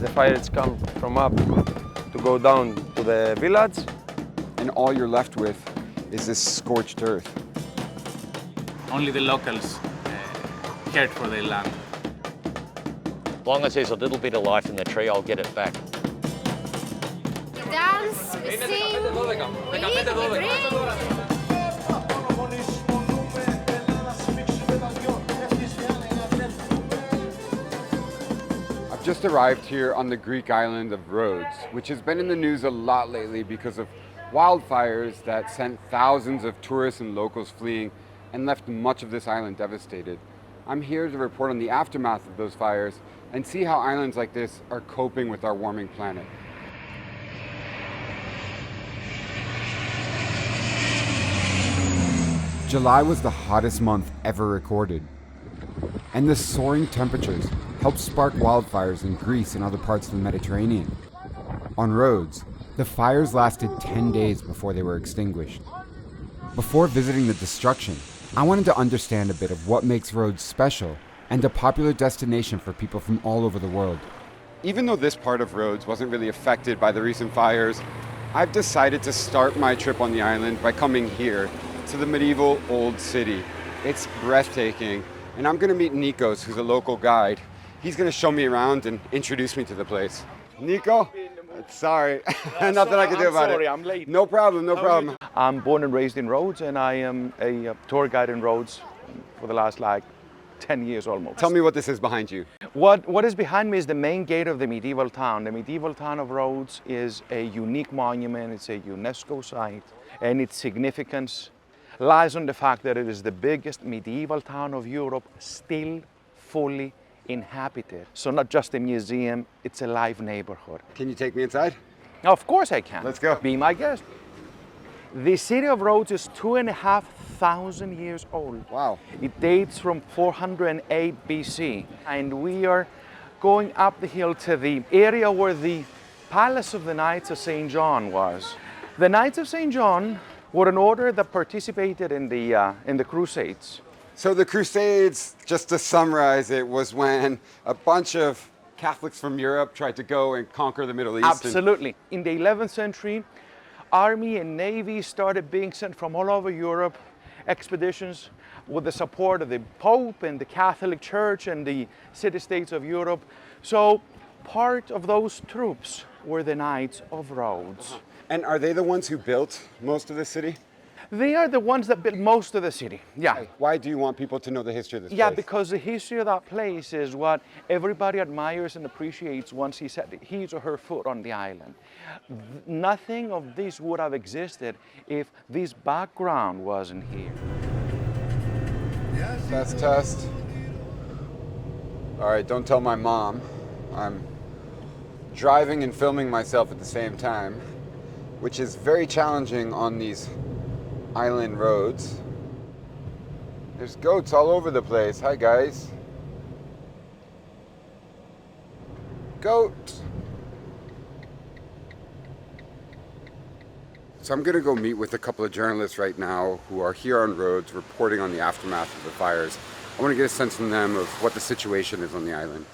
the fires come from up to go down to the village. And all you're left with is this scorched earth. Only the locals cared for their land. As long as there's a little bit of life in the tree, I'll get it back. We dance, we sing, we eat, we drink. I've just arrived here on the Greek island of Rhodes, which has been in the news a lot lately because of wildfires that sent thousands of tourists and locals fleeing and left much of this island devastated. I'm here to report on the aftermath of those fires and see how islands like this are coping with our warming planet. July was the hottest month ever recorded, and the soaring temperatures helped spark wildfires in Greece and other parts of the Mediterranean. On Rhodes, the fires lasted 10 days before they were extinguished. Before visiting the destruction, I wanted to understand a bit of what makes Rhodes special and a popular destination for people from all over the world. Even though this part of Rhodes wasn't really affected by the recent fires, I've decided to start my trip on the island by coming here to the medieval old city. It's breathtaking, and I'm gonna meet Nikos, who's a local guide. He's gonna show me around and introduce me to the place. Nico? Sorry, nothing I can do about it. Sorry, I'm late. No problem, no problem. I'm born and raised in Rhodes, and I am a tour guide in Rhodes for the last 10 years almost. Tell me what this is behind you. What is behind me is the main gate of the medieval town. The medieval town of Rhodes is a unique monument. It's a UNESCO site, and its significance lies on the fact that it is the biggest medieval town of Europe still fully inhabited. So not just a museum, it's a live neighborhood. Can you take me inside? Of course I can. Let's go. Be my guest. The city of Rhodes is 2,500 years old. Wow. It dates from 408 BC. And we are going up the hill to the area where the Palace of the Knights of St. John was. The Knights of St. John were an order that participated in the Crusades. So the Crusades, just to summarize it, was when a bunch of Catholics from Europe tried to go and conquer the Middle East. Absolutely. In the 11th century, army and navy started being sent from all over Europe, expeditions with the support of the Pope and the Catholic Church and the city-states of Europe. So part of those troops were the Knights of Rhodes. And are they the ones who built most of the city? They are the ones that built most of the city, yeah. Why do you want people to know the history of this Yeah, place? because the history of that place is what everybody admires and appreciates once he set his or her foot on the island. Nothing of this would have existed if this background wasn't here. Test. All right, don't tell my mom. I'm driving and filming myself at the same time, which is very challenging on these island roads. There's goats all over the place. Hi, guys. Goat. So I'm gonna go meet with a couple of journalists right now who are here on Rhodes reporting on the aftermath of the fires. I want to get a sense from them of what the situation is on the island.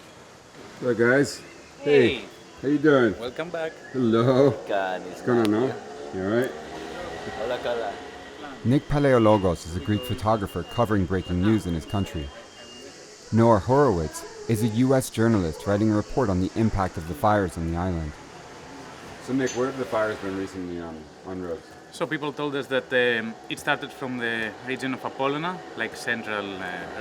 Hello, guys. Hey. How you doing? Welcome back. Hello. What's going on now? You all right? Hola. Nick Paleologos is a Greek photographer covering breaking news in his country. Noah Hurowitz is a U.S. journalist writing a report on the impact of the fires on the island. So Nick, where have the fires been recently on Rhodes? So people told us that it started from the region of Apollona, like central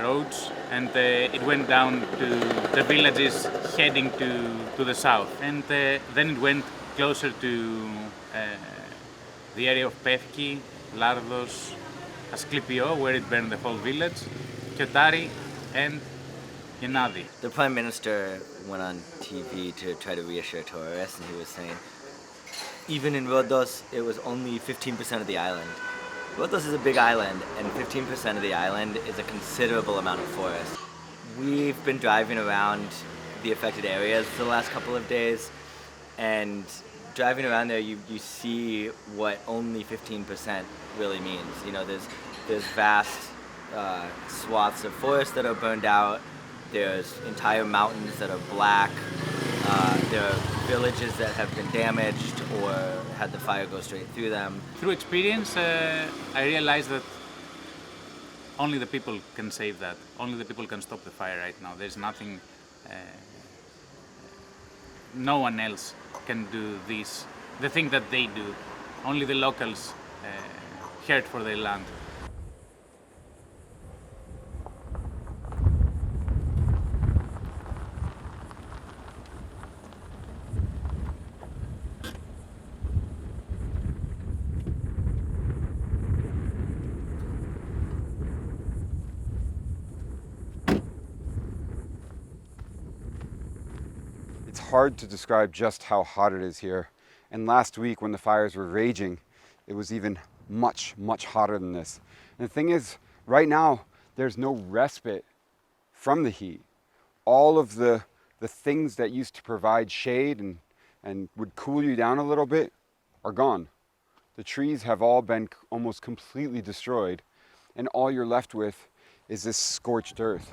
Rhodes, and it went down to the villages heading to the south. And then it went closer to the area of Pefki, Lardos, Asclepio, where it burned the whole village, Kyotari, and Genadi. The Prime Minister went on TV to try to reassure tourists, and he was saying, even in Rhodos, it was only 15% of the island. Rhodos is a big island, and 15% of the island is a considerable amount of forest. We've been driving around the affected areas for the last couple of days, and driving around there, you see what only 15% really means. You know, there's vast swaths of forest that are burned out. There's entire mountains that are black. there are villages that have been damaged or had the fire go straight through them? Through experience, I realized that only the people can save that. Only the people can stop the fire right now. There's nothing, no one else can do this, the thing that they do. Only the locals cared for their land. It's hard to describe just how hot it is here. And last week when the fires were raging, it was even much, much hotter than this. And the thing is, right now, there's no respite from the heat. All of the things that used to provide shade and would cool you down a little bit are gone. The trees have all been almost completely destroyed, and all you're left with is this scorched earth.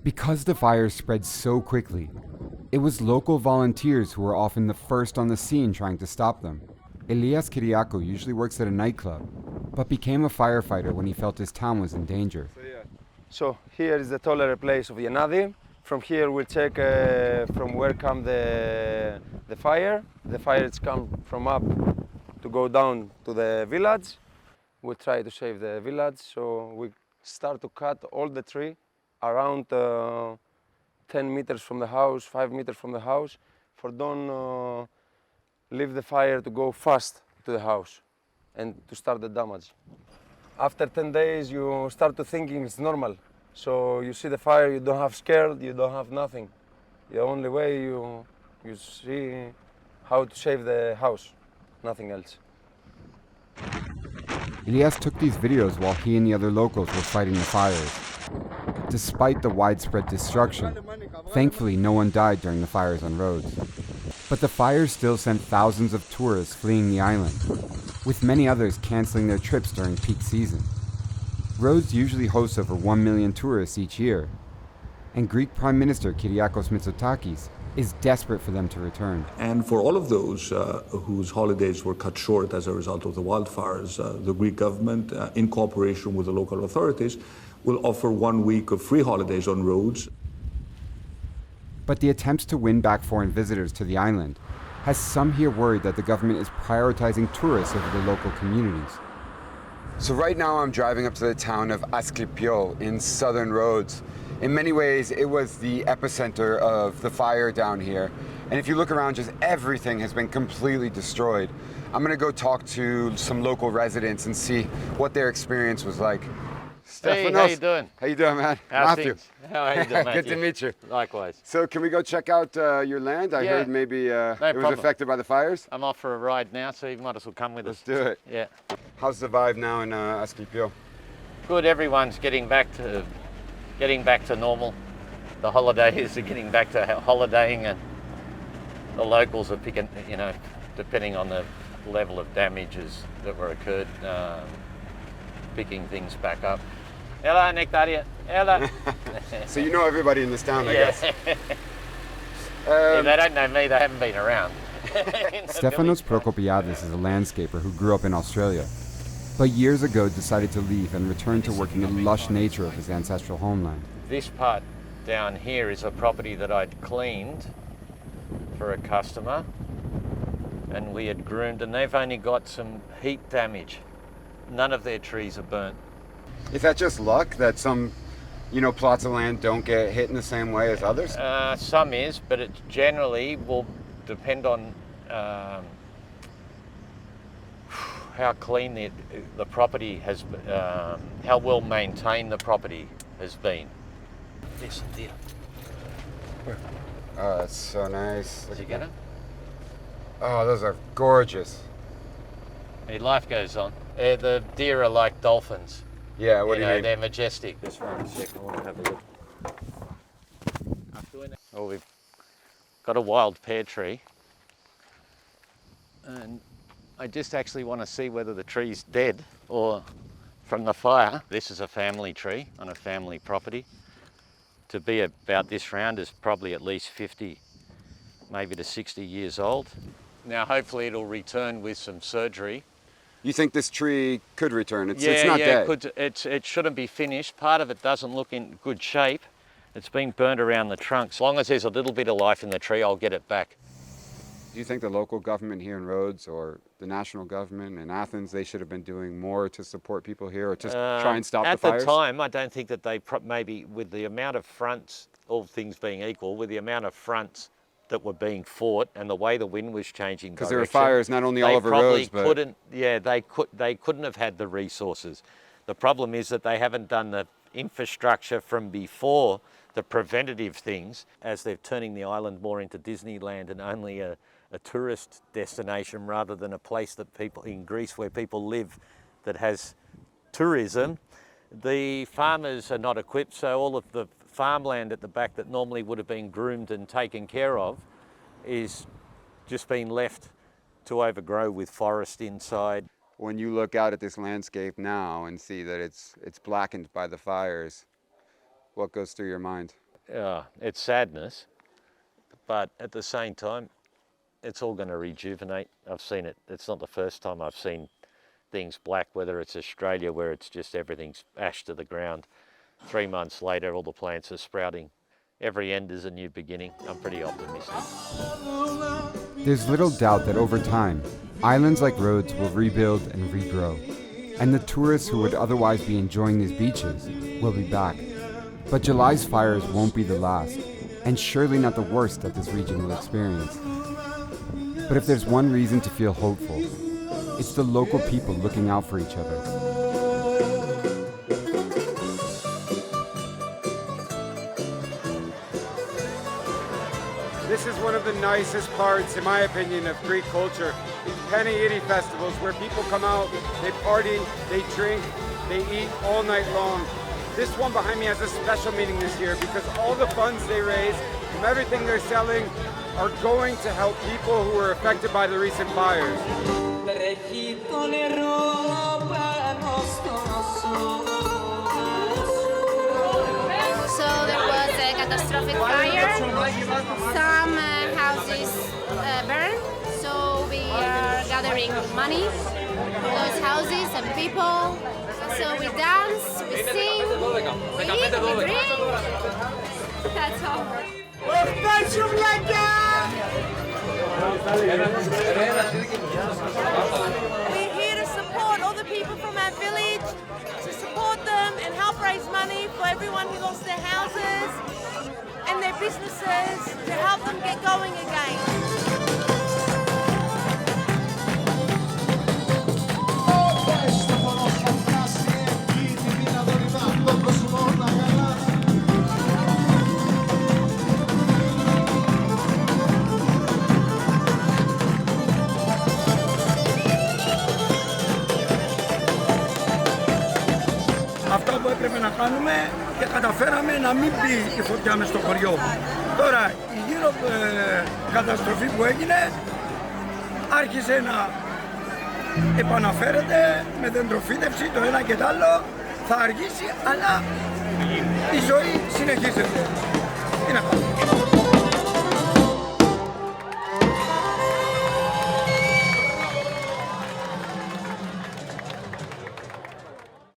Because the fires spread so quickly, it was local volunteers who were often the first on the scene trying to stop them. Elias Kyriakou usually works at a nightclub, but became a firefighter when he felt his town was in danger. So here is the tolerant place of Yanadi. From here we'll check from where come the fire. The fires come from up to go down to the village. We'll try to save the village, so we start to cut all the tree around 10 meters from the house, 5 meters from the house, for don't leave the fire to go fast to the house and to start the damage. After 10 days, you start to thinking it's normal. So you see the fire, you don't have scared, you don't have nothing. The only way you see how to save the house, nothing else. Elias took these videos while he and the other locals were fighting the fires. Despite the widespread destruction, thankfully no one died during the fires on Rhodes. But the fires still sent thousands of tourists fleeing the island, with many others canceling their trips during peak season. Rhodes usually hosts over 1 million tourists each year, and Greek Prime Minister Kyriakos Mitsotakis is desperate for them to return. And for all of those whose holidays were cut short as a result of the wildfires, the Greek government, in cooperation with the local authorities, will offer 1 week of free holidays on Rhodes. But the attempts to win back foreign visitors to the island has some here worried that the government is prioritizing tourists over the local communities. So right now I'm driving up to the town of Asclepios in southern Rhodes. In many ways, it was the epicenter of the fire down here. And if you look around, just everything has been completely destroyed. I'm gonna go talk to some local residents and see what their experience was like. Hey, how you doing? How you doing, man? How's Matthew. things? How are you doing, Matthew? Good to meet you. Likewise. So can we go check out your land? I heard maybe it was problem. affected by the fires. I'm off for a ride now, so you might as well come with us. Let's do it. Yeah. How's the vibe now in Asclepios? Good. Everyone's getting back to normal. The holidays are getting back to holidaying, and the locals are picking, depending on the level of damages that were occurred, picking things back up. Hello, Nectaria. Hello. So you know everybody in this town, I guess. If they don't know me, they haven't been around. Stefanos Prokopiadis is a landscaper who grew up in Australia, but years ago decided to leave and return to working the lush nature of his ancestral homeland. This part down here is a property that I'd cleaned for a customer, and we had groomed, and they've only got some heat damage. None of their trees are burnt. Is that just luck that some, plots of land don't get hit in the same way as others? Some is, but it generally will depend on how clean the property has, how well maintained the property has been. There's some deer. Oh, that's so nice. Did you get it? Oh, those are gorgeous. Hey, life goes on. The deer are like dolphins. Yeah, what do you mean? They're majestic. Just for a second, I want to have a look. Oh, we've got a wild pear tree, and I just actually want to see whether the tree's dead or from the fire. This is a family tree on a family property, to be about this round is probably at least 50, maybe to 60 years old. Now hopefully it'll return with some surgery. You think this tree could return? It's not dead. It shouldn't be finished. Part of it doesn't look in good shape. It's been burnt around the trunk. As long as there's a little bit of life in the tree, I'll get it back. Do you think the local government here in Rhodes or the national government in Athens, they should have been doing more to support people here or just try and stop the fires? At the time, I don't think that they maybe with the amount of fronts, all things being equal, with the amount of fronts that were being fought and the way the wind was changing because there were fires not only all over Rhodes, but they couldn't have had the resources. The problem is that they haven't done the infrastructure from before, the preventative things, as they're turning the island more into Disneyland and only a tourist destination rather than a place that people in Greece where people live that has tourism. The farmers are not equipped, so all of the farmland at the back that normally would have been groomed and taken care of is just been left to overgrow with forest inside. When you look out at this landscape now and see that it's blackened by the fires, what goes through your mind? It's sadness, but at the same time, it's all going to rejuvenate. I've seen it. It's not the first time I've seen things black, whether it's Australia where it's just everything's ash to the ground. 3 months later, all the plants are sprouting. Every end is a new beginning. I'm pretty optimistic. There's little doubt that over time, islands like Rhodes will rebuild and regrow, and the tourists who would otherwise be enjoying these beaches will be back. But July's fires won't be the last, and surely not the worst that this region will experience. But if there's one reason to feel hopeful, it's the local people looking out for each other. This is one of the nicest parts, in my opinion, of Greek culture. These Panaidi festivals where people come out, they party, they drink, they eat all night long. This one behind me has a special meaning this year because all the funds they raise from everything they're selling are going to help people who were affected by the recent fires. So there was a catastrophic fire. Some houses burned. So we are gathering money for those houses and people. So we dance, we sing, we eat, we drink. That's all. We're here to support all the people from our village, to support them and help raise money for everyone who lost their houses and their businesses, to help them get going again. Αυτό που έπρεπε να κάνουμε και καταφέραμε να μην μπει η φωτιά μες στο χωριό. Τώρα η γύρω καταστροφή που έγινε άρχισε να επαναφέρεται με δεντροφύτευση το ένα και το άλλο. Θα αργήσει, αλλά η ζωή συνεχίζεται. Τι να κάνουμε.